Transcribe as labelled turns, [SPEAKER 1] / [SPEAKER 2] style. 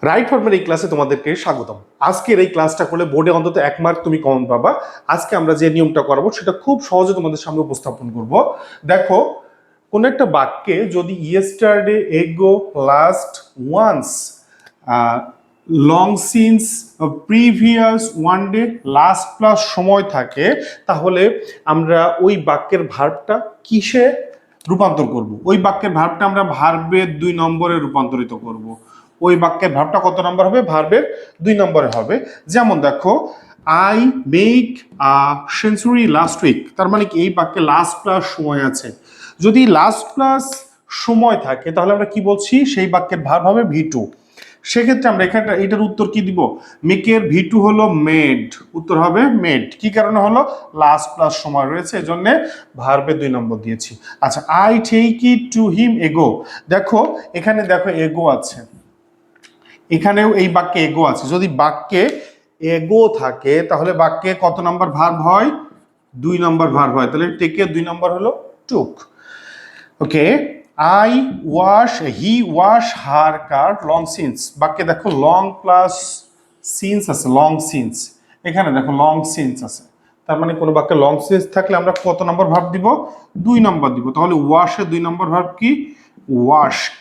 [SPEAKER 1] Right ফর্মের এই ক্লাসে তোমাদেরকে স্বাগতম। আজকের এই ক্লাসটা করলে বোর্ডে অন্তত 1 মার্ক তুমি কমন পাবা। আজকে আমরা যে নিয়মটা করাবো সেটা খুব সহজে তোমাদের সামনে উপস্থাপন করব। দেখো, কোন একটা বাক্যে যদি yesterday, ago, last, once, long since, previous, one day, last plus সময় থাকে, তাহলে আমরা ওই বাক্যের ভার্বটা কিসে রূপান্তর করব? ওই বাক্যের ভার্বটা আমরা ভার্বের 2 নম্বরে রূপান্তরিত করব। ওই বাক্যের ভার্বটা কত নম্বর হবে? ভার্বের 2 নম্বরে হবে। যেমন দেখো, I make a century last week, তার মানে কি এই বাক্যে লাস্ট প্লাস সময় আছে। যদি লাস্ট প্লাস সময় থাকে তাহলে আমরা কি বলছি? সেই বাক্যের ভার্ব হবে ভি2। সেক্ষেত্রে আমরা এখানে এটার উত্তর কি দিব? মেকের ভি2 হলো মেড, উত্তর হবে মেড। কি কারণে হলো? লাস্ট প্লাস সময় রয়েছে, এজন্য ভার্বে 2 নম্বর দিয়েছি। আচ্ছা, I take it to him ago. দেখো এখানে, দেখো এগো আছে, এখানেও এই বাক্যে এগো আছে। যদি বাক্যে এগো থাকে তাহলে বাক্যে কত নম্বর ভার্ব হয়? 2 নম্বর ভার্ব হয়। তাহলে টেকের 2 নম্বর হলো took. Okay, I wash, he wash her car long since. বাক্যে দেখো লং প্লাস সিন্স আছে, লং সিন্স। এখানে দেখো লং সিন্স আছে, তার মানে কোনো বাক্যে লং সিন্স থাকলে আমরা কত নম্বর ভার্ব দিব? 2 নম্বর দিব। তাহলে ওয়াশের 2 নম্বর ভার্ব কি? ওয়াশড।